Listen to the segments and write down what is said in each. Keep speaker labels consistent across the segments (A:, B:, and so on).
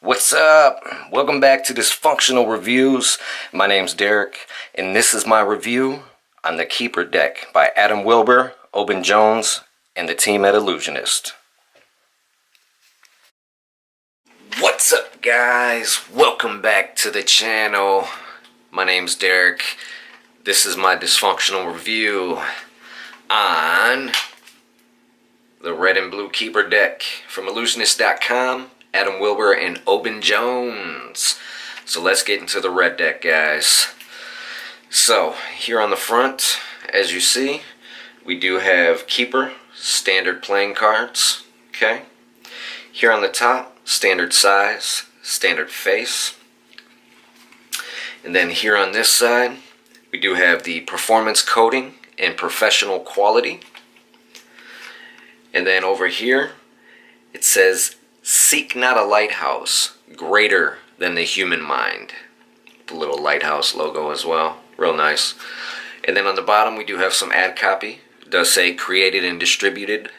A: What's up? Welcome back to Dysfunctional Reviews. My name's Derek, and this is my review on the Keeper deck by Wilber, Oban Jones, and the team at Ellusionist. What's up, guys? Welcome back to the channel. My name's Derek. This is my Dysfunctional Review on the Red and Blue Keeper deck from Ellusionist.com. Wilber and Oban Jones. So let's get into the red deck, guys. So here on the front, as you see, we do have Keeper standard playing cards. Okay. Here on the top, standard size, standard face. And then here on this side, we do have the performance coding and professional quality. And then over here, it says, "Seek not a lighthouse greater than the human mind." The little lighthouse logo as well. Real nice. And then on the bottom we do have some ad copy. It does say created and distributed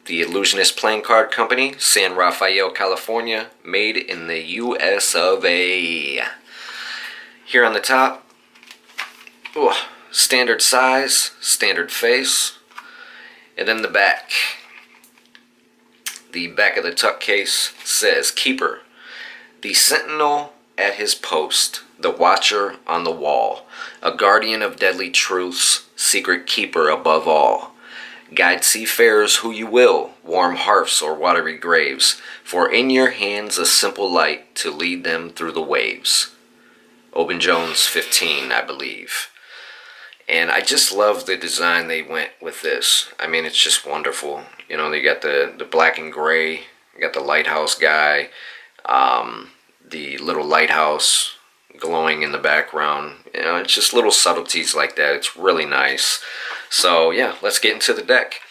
A: the Illusionist Playing Card Company, San Rafael, California, made in the US of A. Here on the top, standard size, standard face. And then the back. The back of the tuck case says, "Keeper, the sentinel at his post, the watcher on the wall, a guardian of deadly truths, secret keeper above all. Guide seafarers who you will, warm hearths or watery graves, for in your hands a simple light to lead them through the waves." Oban Jones 15, I believe. And I just love the design they went with this. I mean, it's just wonderful. You know, they got the black and gray. You got the lighthouse guy. The little lighthouse glowing in the background. You know, it's just little subtleties like that. It's really nice. So, yeah, let's get into the deck.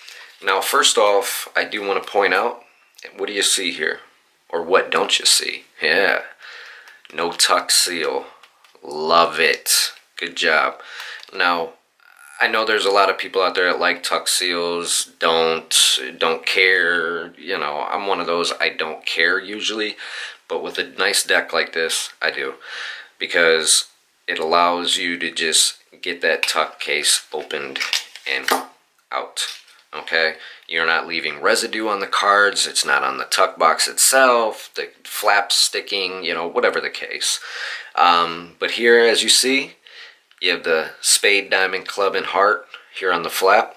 A: Now, first off, I do want to point out, what do you see here? Or what don't you see? Yeah. No tuck seal. Love it. Good job. Now, I know there's a lot of people out there that like tuck seals, don't care. You know, I'm one of those, I don't care usually. But with a nice deck like this, I do. Because it allows you to just get that tuck case opened and out. Okay? You're not leaving residue on the cards. It's not on the tuck box itself. The flaps sticking, you know, whatever the case. But here, as you see, you have the spade, diamond, club, and heart here on the flap.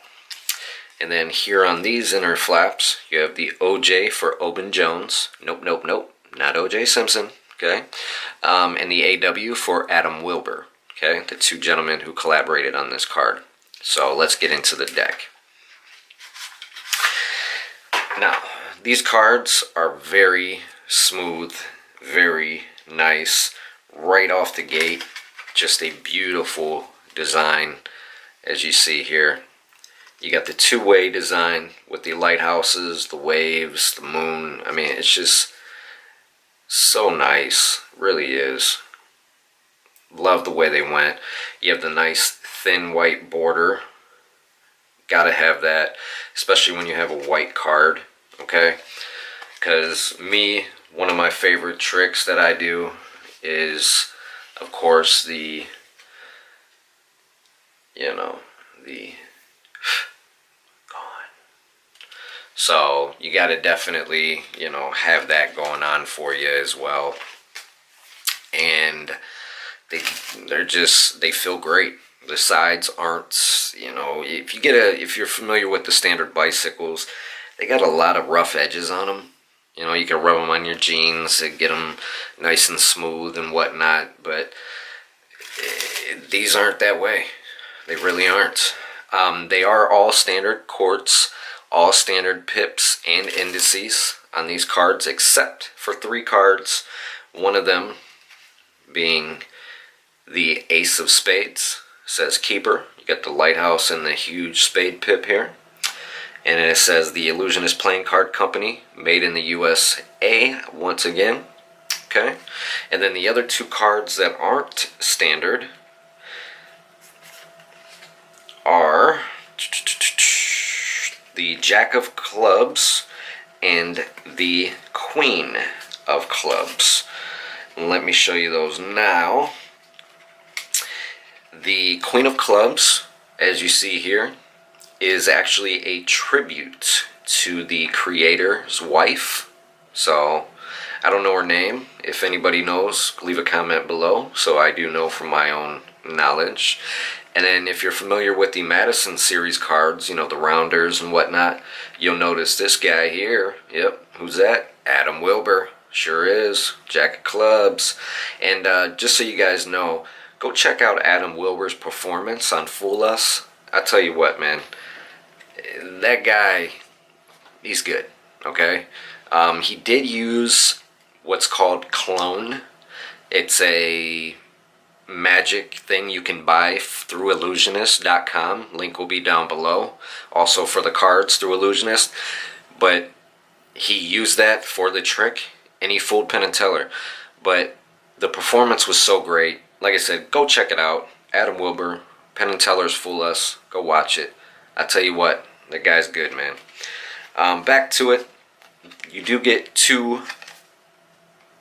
A: And then here on these inner flaps, you have the OJ for Oban Jones. Nope. Not OJ Simpson. Okay. And the AW for Wilber. Okay. The two gentlemen who collaborated on this card. So let's get into the deck. Now, these cards are very smooth, very nice, right off the gate. Just a beautiful design, as you see here. You got the two-way design with the lighthouses, the waves, the moon. I mean, it's just so nice. Really is. Love the way they went. You have the nice thin white border. Gotta have that, especially when you have a white card, okay? Because one of my favorite tricks that I do is, of course, the so you got to definitely, have that going on for you as well. And they feel great. The sides aren't, if you're familiar with the standard bicycles, they got a lot of rough edges on them. You can rub them on your jeans and get them nice and smooth and whatnot, but these aren't that way. They really aren't. They are all standard quartz, all standard pips and indices on these cards, except for 3 cards, one of them being the Ace of Spades. It says Keeper. You got the lighthouse and the huge spade pip here. And it says the Illusionist Playing Card Company, made in the USA, once again. Okay. And then the other 2 cards that aren't standard are the Jack of Clubs and the Queen of clubs. And let me show you those now. The Queen of Clubs, as you see here, is actually a tribute to the creator's wife. So I don't know her name. If anybody knows, leave a comment below so I do know from my own knowledge. And then if you're familiar with the Madison series cards, you know, the rounders and whatnot, you'll notice this guy here. Yep, who's that? Adam Wilber. Sure is. Jack of Clubs. And just so you guys know, go check out Adam Wilber's performance on Fool Us. I tell you what, man, that guy, he's good, okay? He did use what's called Clone. It's a magic thing you can buy through Ellusionist.com. Link will be down below. Also for the cards through Illusionist. But he used that for the trick, and he fooled Penn and Teller. But the performance was so great. Like I said, go check it out. Adam Wilber, Penn and Teller's Fool Us. Go watch it. I tell you what, the guy's good, man. Back to it. You do get 2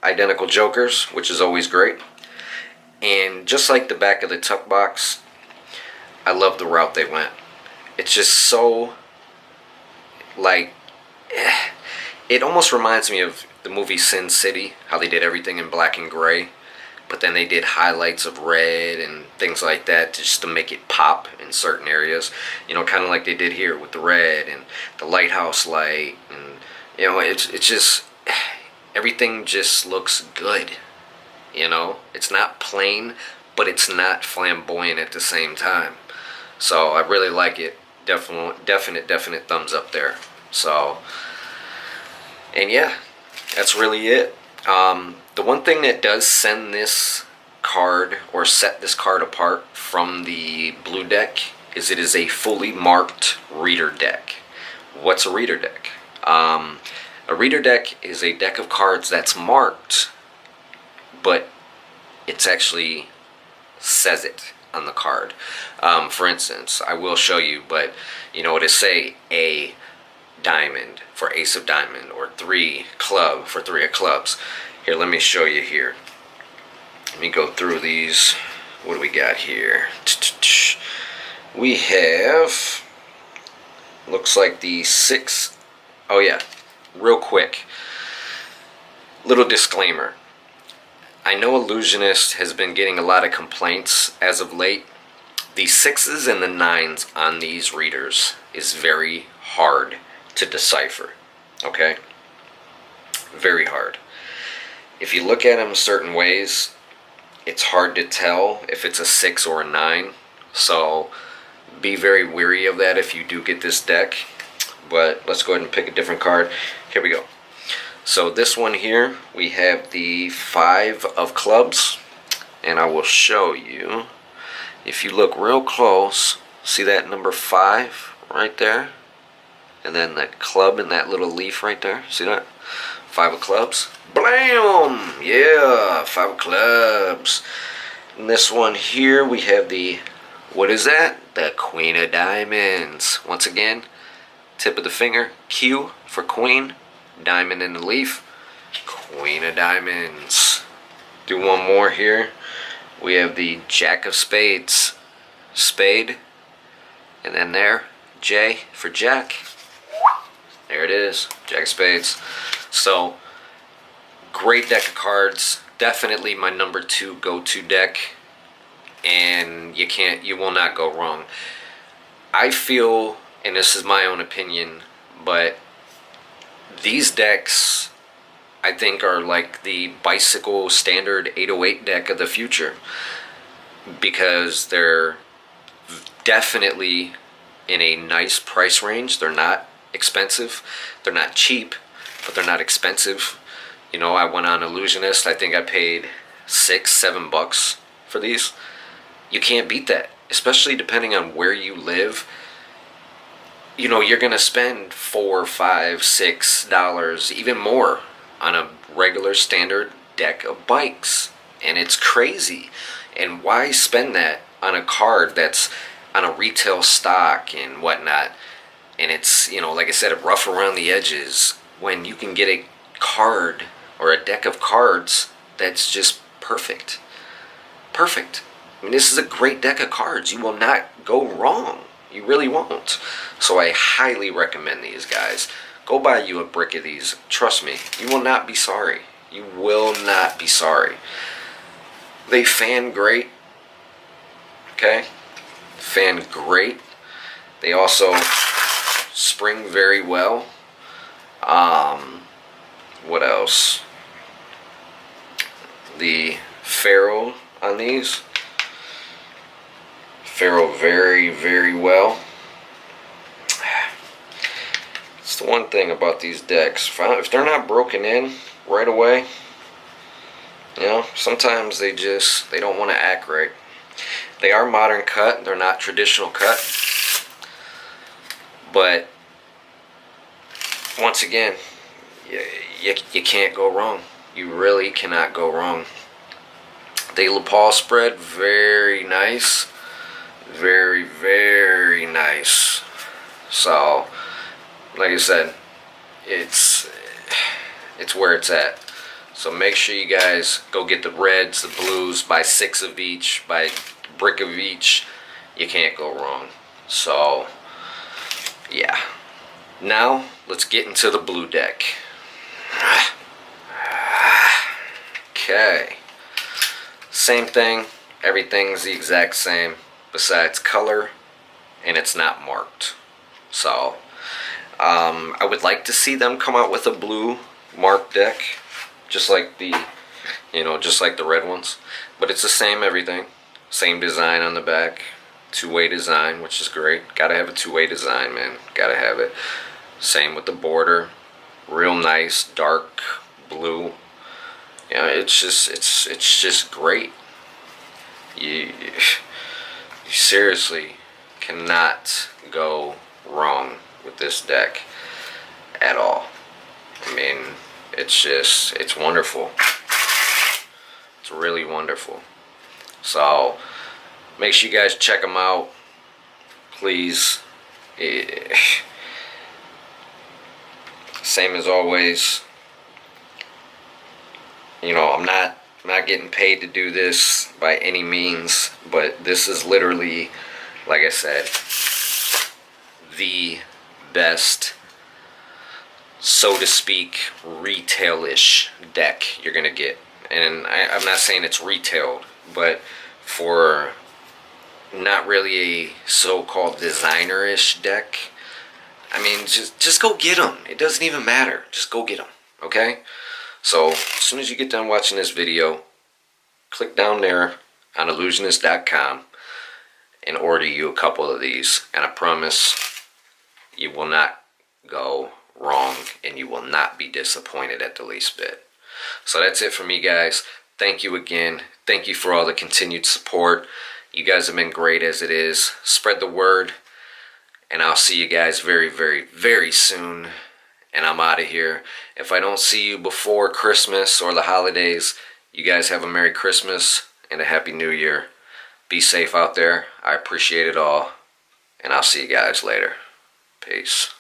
A: identical jokers, which is always great. And just like the back of the tuck box, I love the route they went. It's just so, like, it almost reminds me of the movie Sin City, how they did everything in black and gray, but then they did highlights of red and things like that just to make it pop in certain areas. You know, kind of like they did here with the red and the lighthouse light. And, you know, it's just, everything just looks good. You know, it's not plain, but it's not flamboyant at the same time. So I really like it. Definite thumbs up there. So, and yeah, that's really it. The one thing that does send this card or set this card apart from the blue deck is it is a fully marked reader deck. What's a reader deck? A reader deck is a deck of cards that's marked, but it's actually says it on the card. For instance, I will show you, but you know, it'll say A diamond for ace of diamond, or 3 club for 3 of clubs. Here, let me show you here. Let me go through these. What do we got here? We have, looks like the 6. Oh yeah, real quick, little disclaimer. I know Illusionist has been getting a lot of complaints as of late. The 6s and the 9s on these readers is very hard to decipher, okay? Very hard. If you look at them certain ways, it's hard to tell if it's a 6 or a 9. So be very wary of that if you do get this deck. But let's go ahead and pick a different card. Here we go. So this one here, we have the 5 of clubs, and I will show you. If you look real close, see that number 5 right there? And then that club and that little leaf right there, see that? 5 of clubs. Blam! Yeah, 5 of clubs. And this one here, we have the, what is that? The Queen of Diamonds. Once again, tip of the finger, Q for Queen. Diamond in the leaf, Queen of Diamonds. Do one more here. We have the Jack of Spades, spade, and then there, J for Jack. There it is, Jack of Spades. So, great deck of cards. Definitely my number 2 go-to deck, and you will not go wrong. I feel, and this is my own opinion, but these decks, I think, are like the bicycle standard 808 deck of the future, because they're definitely in a nice price range. They're not expensive. They're not cheap, but they're not expensive. You know, I went on Illusionist. I think I paid $6-7 for these. You can't beat that, especially depending on where you live. You know, you're gonna spend $4, $5, $6, even more on a regular standard deck of bikes, and it's crazy. And why spend that on a card that's on a retail stock and whatnot, and it's, you know, like I said, rough around the edges, when you can get a card or a deck of cards that's just perfect. Perfect. I mean, this is a great deck of cards. You will not go wrong. You really won't. So I highly recommend these, guys. Go buy you a brick of these. Trust me, you will not be sorry. You will not be sorry. They fan great. Okay? Fan great. They also spring very well. What else? The ferrule on these. Ferrule very, very well. It's the one thing about these decks. If they're not broken in right away, you know, sometimes they don't want to act right. They are modern cut. They're not traditional cut. But once again, you can't go wrong. You really cannot go wrong. The lapel spread, very nice. Very, very nice. So, like I said, it's where it's at. So make sure you guys go get the reds, the blues, buy 6 of each, buy a brick of each. You can't go wrong. So, yeah. Now, let's get into the blue deck. Okay. Same thing. Everything's the exact same, besides color, and it's not marked. So, I would like to see them come out with a blue marked deck, just like the red ones. But it's the same everything. Same design on the back. Two-way design, which is great. Gotta have a two-way design, man. Gotta have it. Same with the border. Real nice, dark blue. You know, it's just great. You seriously cannot go wrong with this deck at all. I mean, it's wonderful. It's really wonderful. So make sure you guys check them out, please. Same as always, you know, I'm not getting paid to do this by any means, but this is literally, like I said, the best, so to speak, retail-ish deck you're gonna get. And I'm not saying it's retailed, but for not really a so-called designer-ish deck, I mean, just go get them. It doesn't even matter. Just go get them, okay? So, as soon as you get done watching this video, click down there on Ellusionist.com and order you a couple of these. And I promise you will not go wrong and you will not be disappointed at the least bit. So that's it for me, guys. Thank you again. Thank you for all the continued support. You guys have been great as it is. Spread the word. And I'll see you guys very, very, very soon. And I'm out of here. If I don't see you before Christmas or the holidays, you guys have a Merry Christmas and a Happy New Year. Be safe out there. I appreciate it all. And I'll see you guys later. Peace.